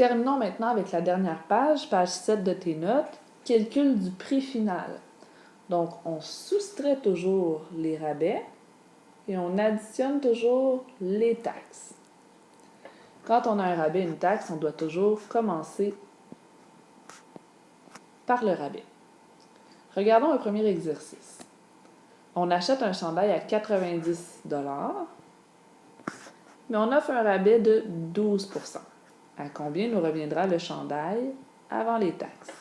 Terminons maintenant avec la dernière page 7 de tes notes, calcul du prix final. Donc, on soustrait toujours les rabais et on additionne toujours les taxes. Quand on a un rabais et une taxe, on doit toujours commencer par le rabais. Regardons un premier exercice. On achète un chandail à 90 $, mais on offre un rabais de 12 %. À combien nous reviendra le chandail avant les taxes?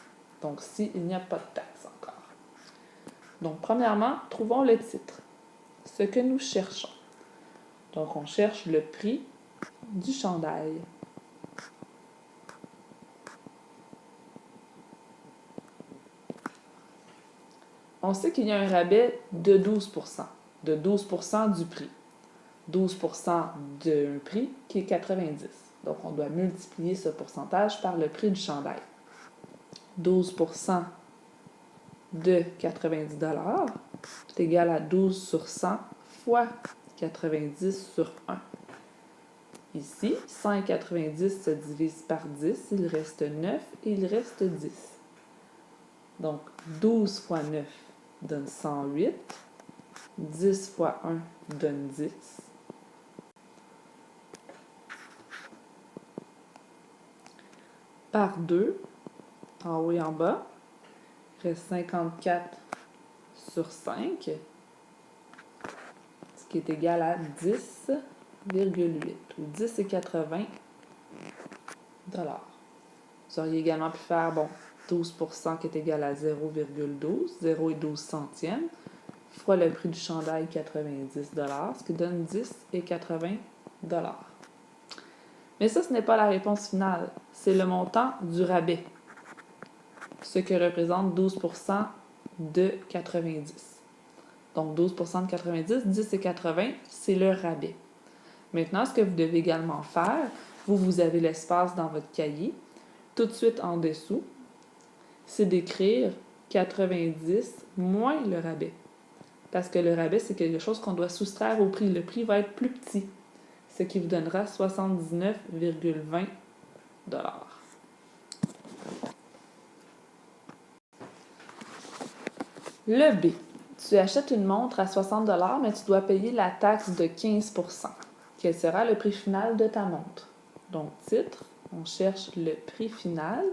Donc, s'il n'y a pas de taxes encore. Donc, premièrement, trouvons le titre, ce que nous cherchons. Donc, on cherche le prix du chandail. On sait qu'il y a un rabais de 12 %, de 12 % du prix. 12 % d'un prix qui est 90. Donc, on doit multiplier ce pourcentage par le prix du chandail. 12 % de 90 $ est égal à 12 sur 100 fois 90 sur 1. Ici, 190 se divise par 10, il reste 9 et il reste 10. Donc, 12 fois 9 donne 108. 10 fois 1 donne 10. Par 2, en haut et en bas, il reste 54 sur 5, ce qui est égal à 10,8 ou 10,80 $. Vous auriez également pu faire, 12 % qui est égal à 0,12, 0 et 12 centièmes, fois le prix du chandail, 90 $, ce qui donne 10,80 $. Mais ça, ce n'est pas la réponse finale, c'est le montant du rabais, ce que représente 12 % de 90. Donc, 12 % de 90, 10,80, c'est le rabais. Maintenant, ce que vous devez également faire, vous avez l'espace dans votre cahier, tout de suite en dessous, c'est d'écrire 90 moins le rabais. Parce que le rabais, c'est quelque chose qu'on doit soustraire au prix. Le prix va être plus petit, ce qui vous donnera 79,20 $. Le B. Tu achètes une montre à 60 $, mais tu dois payer la taxe de 15 %. Quel sera le prix final de ta montre? Donc, titre, on cherche le prix final.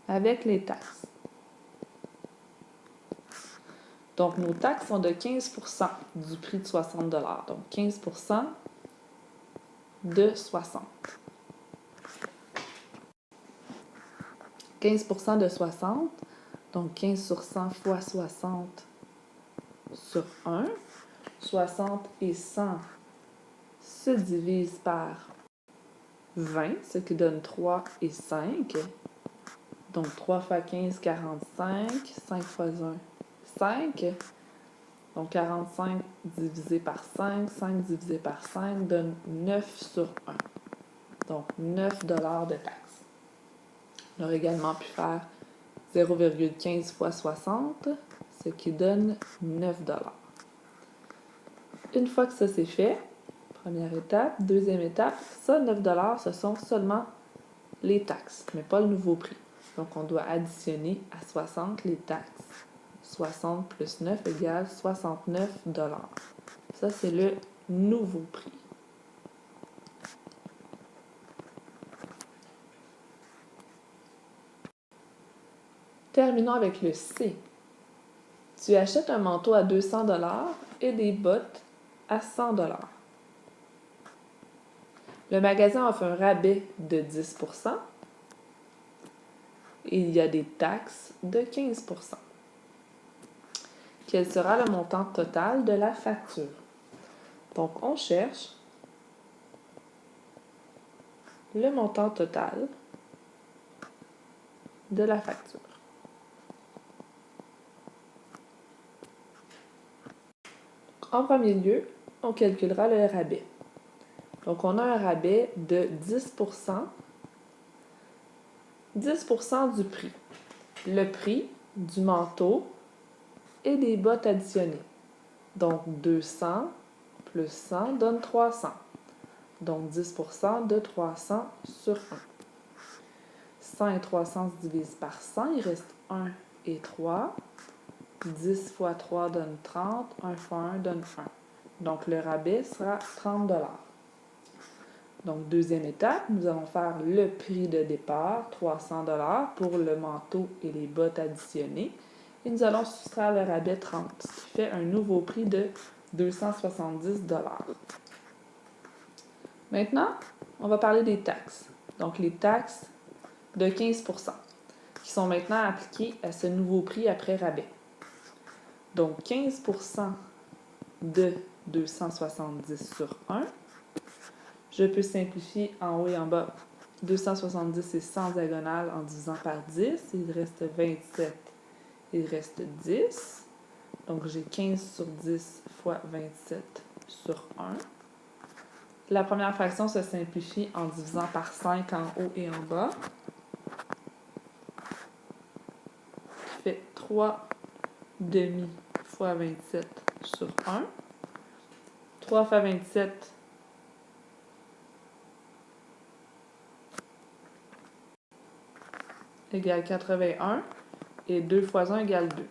Avec les taxes. Donc, nos taxes sont de 15 % du prix de 60 $. Donc, 15 % de 60. 15 % de 60, donc 15 sur 100 fois 60 sur 1. 60 et 100 se divisent par 20, ce qui donne 3 et 5. Donc, 3 fois 15, 45. 5 fois 1, 5. Donc, 45 divisé par 5. 5 divisé par 5 donne 9 sur 1. Donc, 9 $ de taxes. On aurait également pu faire 0,15 fois 60, ce qui donne 9 $. Une fois que ça c'est fait, première étape, deuxième étape, ça, 9 $, ce sont seulement les taxes, mais pas le nouveau prix. Donc, on doit additionner à 60 les taxes. 60 plus 9 égale 69 $. Ça, c'est le nouveau prix. Terminons avec le C. Tu achètes un manteau à 200 $ et des bottes à 100 $. Le magasin offre un rabais de 10 % et il y a des taxes de 15 %. Quel sera le montant total de la facture? Donc, on cherche le montant total de la facture. En premier lieu, on calculera le rabais. Donc, on a un rabais de 10 %. 10 % du prix. Le prix du manteau et des bottes additionnées. Donc, 200 plus 100 donne 300. Donc 10% de 300 sur 1. 100 et 300 se divisent par 100, il reste 1 et 3. 10 fois 3 donne 30, 1 fois 1 donne 1. Donc le rabais sera 30 $. Donc deuxième étape, nous allons faire le prix de départ, 300 $ pour le manteau et les bottes additionnées. Et nous allons soustraire le rabais 30, ce qui fait un nouveau prix de 270 $. Maintenant, on va parler des taxes. Donc les taxes de 15% qui sont maintenant appliquées à ce nouveau prix après rabais. Donc 15% de 270 sur 1. Je peux simplifier en haut et en bas. 270 est sans diagonale en divisant par 10. Il reste 27. Il reste 10. Donc j'ai 15 sur 10 fois 27 sur 1. La première fraction se simplifie en divisant par 5 en haut et en bas. Qui fait 3 demi fois 27 sur 1. 3 fois 27 égale 81 et 2 fois 1 égale 2.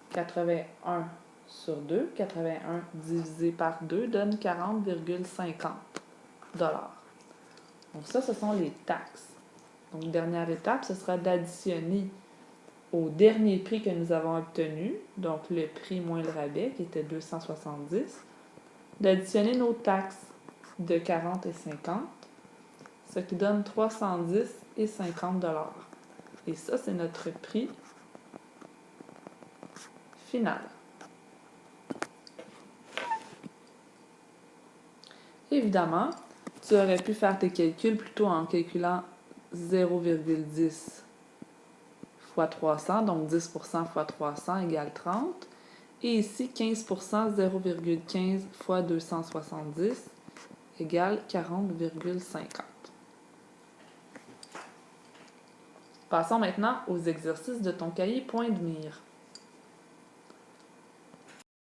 81 sur 2, 81 divisé par 2 donne 40,50 $. Donc ça, ce sont les taxes. Donc dernière étape, ce sera d'additionner au dernier prix que nous avons obtenu, donc le prix moins le rabais qui était 270, d'additionner nos taxes de 40 et 50, ce qui donne 310 et 50 $. Et ça, c'est notre prix final. Évidemment, tu aurais pu faire tes calculs plutôt en calculant 0,10 fois 300, donc 10% fois 300 égale 30. Et ici, 15%, 0,15 fois 270 égale 40,50. Passons maintenant aux exercices de ton cahier point de mire.